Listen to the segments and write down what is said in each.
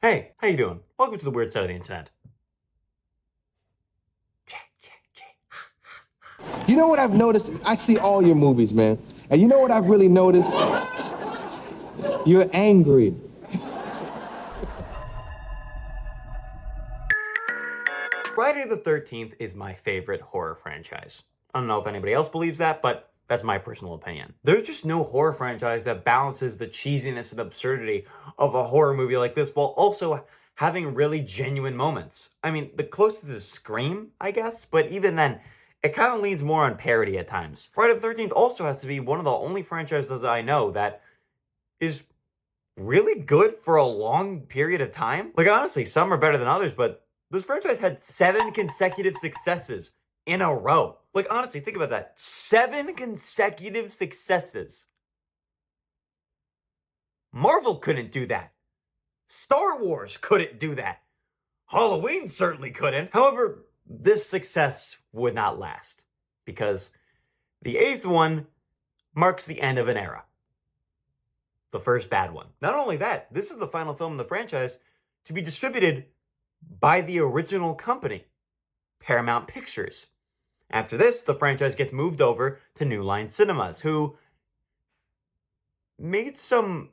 Hey, how you doing? Welcome to the weird side of the internet. You know what I've noticed? I see all your movies, man. And you know what I've really noticed? You're angry. Friday the 13th is my favorite horror franchise. I don't know if anybody else believes that, but that's my personal opinion. There's just no horror franchise that balances the cheesiness and absurdity of a horror movie like this while also having really genuine moments. I mean, the closest is Scream, I guess, but even then, it kind of leans more on parody at times. Friday the 13th also has to be one of the only franchises I know that is really good for a long period of time. Like, honestly, some are better than others, but this franchise had 7 consecutive successes in a row. Like, honestly, think about that. 7 consecutive successes. Marvel couldn't do that. Star Wars couldn't do that. Halloween certainly couldn't. However, this success would not last because the 8th one marks the end of an era. The first bad one. Not only that, this is the final film in the franchise to be distributed by the original company, Paramount Pictures. After this, the franchise gets moved over to New Line Cinemas, who made some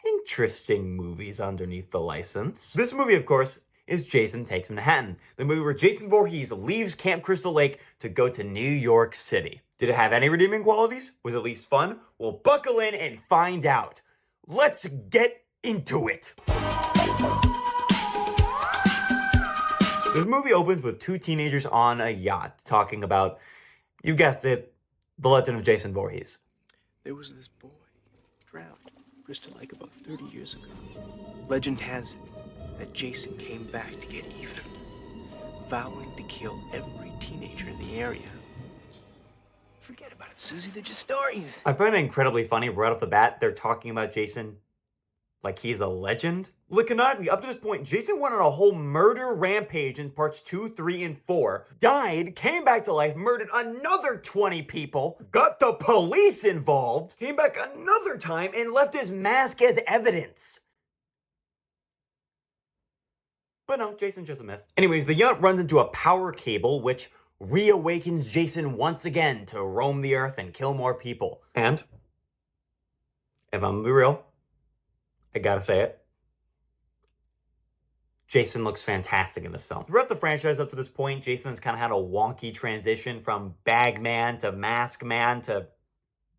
interesting movies underneath the license. This movie, of course, is Jason Takes Manhattan, the movie where Jason Voorhees leaves Camp Crystal Lake to go to New York City. Did it have any redeeming qualities? Was it at least fun? Well, buckle in and find out. Let's get into it. This movie opens with 2 teenagers on a yacht talking about, you guessed it, the legend of Jason Voorhees. There was this boy, drowned in Crystal Lake about 30 years ago. Legend has it that Jason came back to get even, vowing to kill every teenager in the area. Forget about it, Susie, they're just stories. I find it incredibly funny right off the bat, they're talking about Jason like he's a legend. Like, canonically, up to this point, Jason went on a whole murder rampage in parts 2, 3, and 4, died, came back to life, murdered another 20 people, got the police involved, came back another time, and left his mask as evidence. But no, Jason's just a myth. Anyways, the yacht runs into a power cable, which reawakens Jason once again to roam the earth and kill more people. And, if I'm gonna be real, I gotta say it, Jason looks fantastic in this film. Throughout the franchise up to this point, Jason's kind of had a wonky transition from Bagman to Mask Man to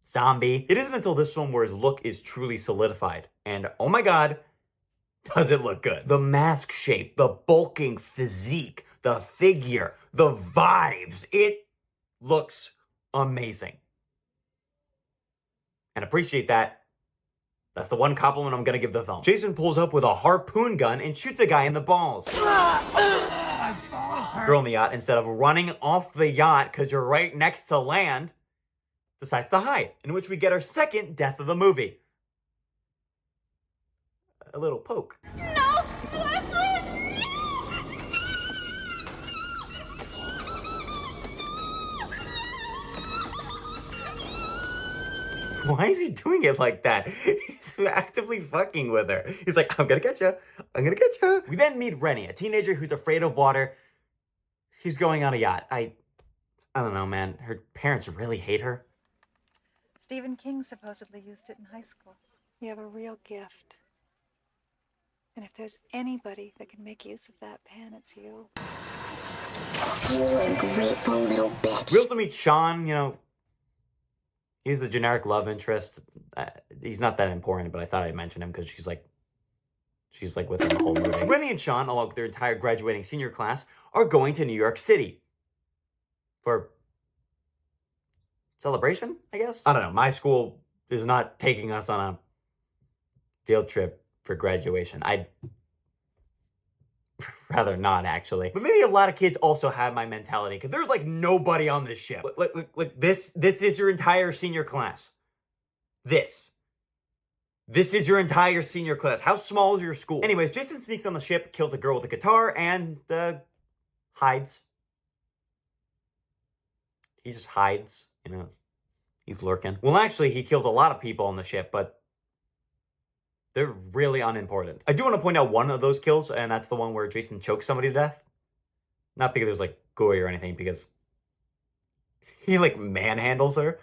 zombie. It isn't until this film where his look is truly solidified. And oh my god, does it look good. The mask shape, the bulking physique, the figure, the vibes, it looks amazing. And appreciate that. That's the one compliment I'm gonna give the film. Jason pulls up with a harpoon gun and shoots a guy in the balls. Girl in the yacht, instead of running off the yacht because you're right next to land, decides to hide, in which we get our second death of the movie. A little poke. No! Leslie! Why is he doing it like that? He's actively fucking with her. He's like, I'm gonna get you. I'm gonna get you. We then meet Rennie, a teenager who's afraid of water. She's going on a yacht. I don't know, man. Her parents really hate her. Stephen King supposedly used it in high school. You have a real gift. And if there's anybody that can make use of that pen, it's you. You ungrateful little bitch. We also meet Sean, he's the generic love interest. He's not that important, but I thought I'd mention him because she's like with him the whole movie. Rennie and Sean, along with their entire graduating senior class, are going to New York City for celebration, I guess? I don't know. My school is not taking us on a field trip for graduation. I'd rather not, actually. But maybe a lot of kids also have my mentality, because there's like nobody on this ship. Like this is your entire senior class. This is your entire senior class. How small is your school? Anyways, Jason sneaks on the ship, kills a girl with a guitar, and hides. He just hides, he's lurking. Well, actually, he kills a lot of people on the ship, but They're really unimportant. I do want to point out one of those kills, and that's the one where Jason chokes somebody to death. Not because it was like gory or anything, because he like manhandles her.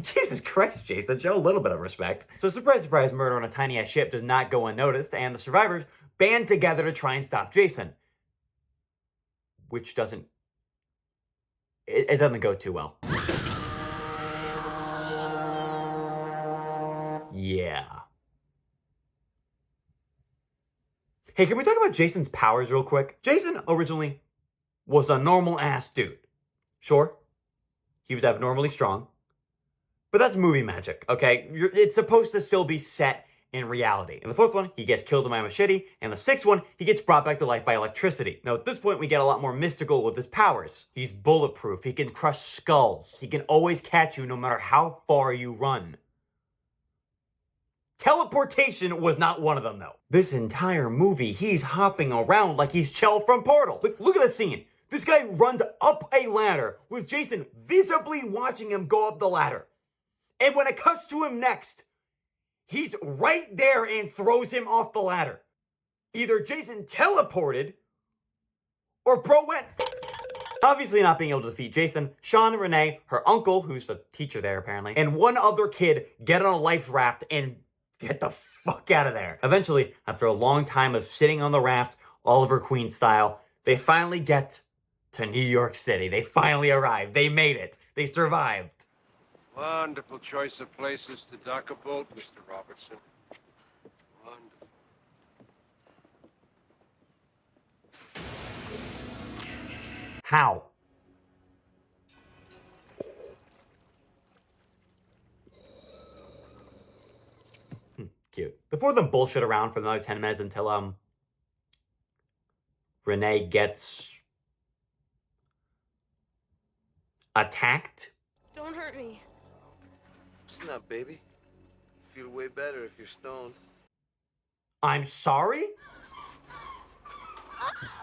Jesus Christ, Jason, show a little bit of respect. So surprise, surprise, murder on a tiny ass ship does not go unnoticed, and the survivors band together to try and stop Jason. Which doesn't... It doesn't go too well. Yeah. Hey, can we talk about Jason's powers real quick? Jason originally was a normal ass dude. Sure, he was abnormally strong. But that's movie magic, okay? It's supposed to still be set in reality. In the fourth one, he gets killed by a machete. And the sixth one, he gets brought back to life by electricity. Now, at this point, we get a lot more mystical with his powers. He's bulletproof. He can crush skulls. He can always catch you no matter how far you run. Teleportation was not one of them, though. This entire movie, he's hopping around like he's Chell from Portal. Look at the scene. This guy runs up a ladder with Jason visibly watching him go up the ladder. And when it cuts to him next, he's right there and throws him off the ladder. Either Jason teleported or bro went. Obviously not being able to defeat Jason, Sean and Renee, her uncle, who's the teacher there apparently, and one other kid get on a life raft and get the fuck out of there. Eventually, after a long time of sitting on the raft, Oliver Queen style, they finally get to New York City. They finally arrived. They made it. They survived. Wonderful choice of places to dock a boat, Mr. Robertson. Wonderful. How? Cute. The four of them bullshit around for another 10 minutes until, Renee gets attacked. Don't hurt me. Listen up, baby. Feel way better if you're stoned. I'm sorry?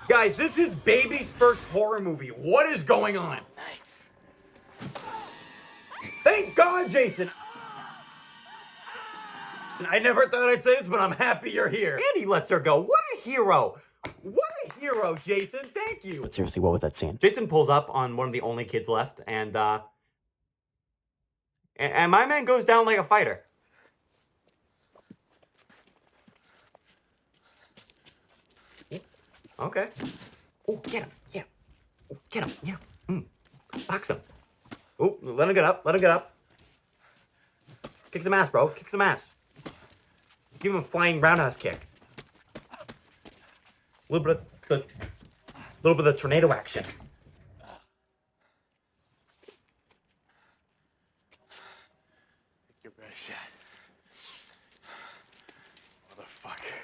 Guys, this is Baby's first horror movie. What is going on? Thank God, Jason. I never thought I'd say this, but I'm happy you're here. And he lets her go. What a hero. What a hero, Jason. Thank you. But seriously, what was that scene? Jason pulls up on one of the only kids left, and my man goes down like a fighter. Okay. Oh, get him. Yeah. Oh, get him. Yeah. Box him. Oh, let him get up. Let him get up. Kick some ass, bro. Kick some ass. Give him a flying roundhouse kick. A little bit of the tornado action. Take your best shot. Motherfucker.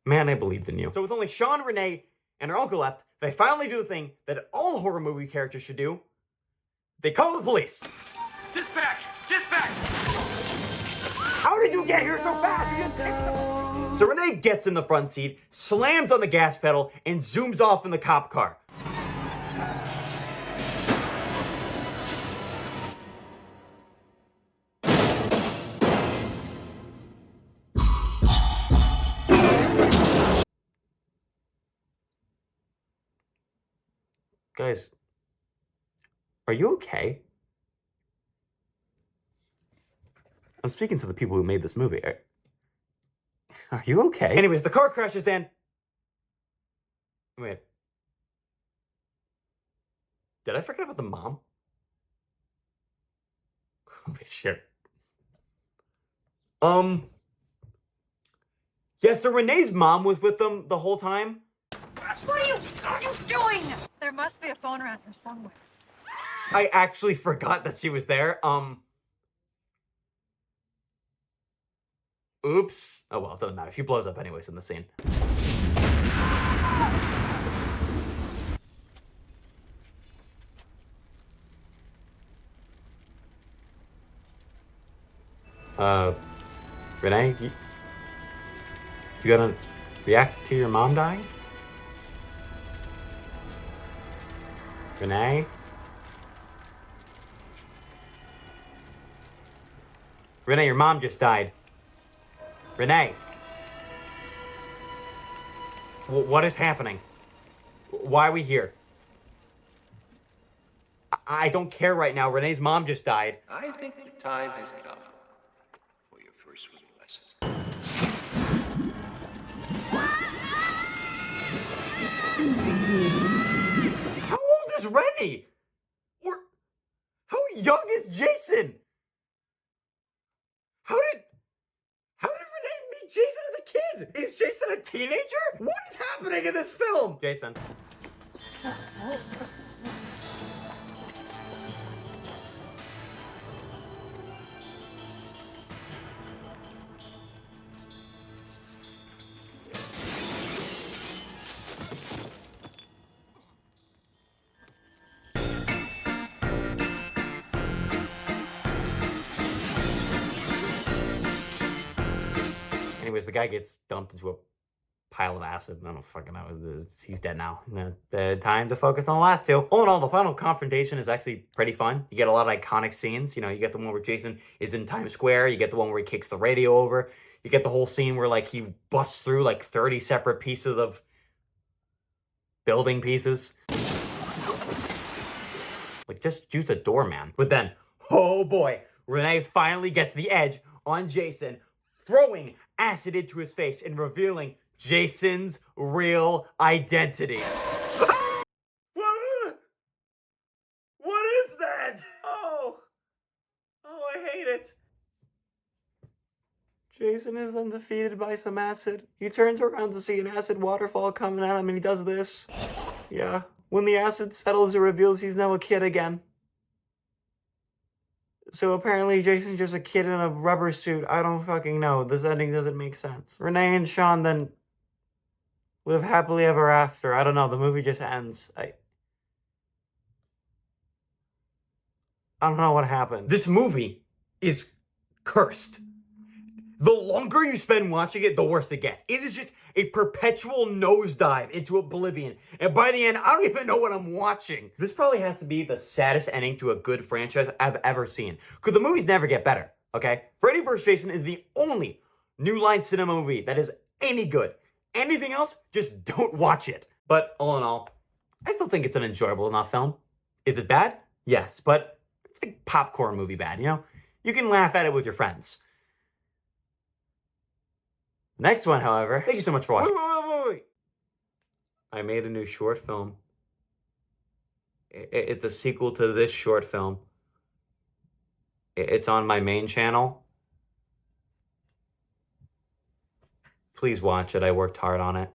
Man, I believed in you. So with only Sean, Renee, and her uncle left, they finally do the thing that all horror movie characters should do. They call the police. Dispatch! Dispatch! How did you get here so fast? You just picked up. So Renee gets in the front seat, slams on the gas pedal, and zooms off in the cop car. Guys, are you okay? I'm speaking to the people who made this movie. Are you okay? Anyways, the car crashes and... Wait. Did I forget about the mom? Holy shit. Yeah, so Renee's mom was with them the whole time. What are you doing? There must be a phone around here somewhere. I actually forgot that she was there. Oops. Oh well, it doesn't matter. She blows up anyways in the scene. Renee, you React to your mom dying? Renee? Renee, your mom just died. Renee. What is happening? Why are we here? I don't care right now. Renee's mom just died. I think the time has come for your first swimming lesson. How old is Rennie? Or how young is Jason? How did Renee meet Jason as a kid? Is Jason a teenager? What is happening in this film? Jason. Anyways, the guy gets dumped into a pile of acid. I don't fucking know. He's dead now. Time to focus on the last two. All in all, the final confrontation is actually pretty fun. You get a lot of iconic scenes. You know, you get the one where Jason is in Times Square. You get the one where he kicks the radio over. You get the whole scene where, like, he busts through, like, 30 separate pieces of building pieces. Like, just use a door, man. But then, oh boy, Renee finally gets the edge on Jason, throwing acid into his face and revealing Jason's real identity. What is that? Oh, I hate it. Jason is then defeated by some acid. He turns around to see an acid waterfall coming at him and he does this. Yeah. When the acid settles, it reveals he's now a kid again. So apparently Jason's just a kid in a rubber suit. I don't fucking know. This ending doesn't make sense. Renee and Sean then live happily ever after. I don't know. The movie just ends. I don't know what happened. This movie is cursed. The longer you spend watching it, the worse it gets. It is just a perpetual nosedive into oblivion. And by the end, I don't even know what I'm watching. This probably has to be the saddest ending to a good franchise I've ever seen. Because the movies never get better, okay? Freddy vs. Jason is the only New Line Cinema movie that is any good. Anything else, just don't watch it. But all in all, I still think it's an enjoyable enough film. Is it bad? Yes, but it's like popcorn movie bad, you know? You can laugh at it with your friends. Next one, however, thank you so much for watching. Wait. I made a new short film. It's a sequel to this short film. It's on my main channel. Please watch it. I worked hard on it.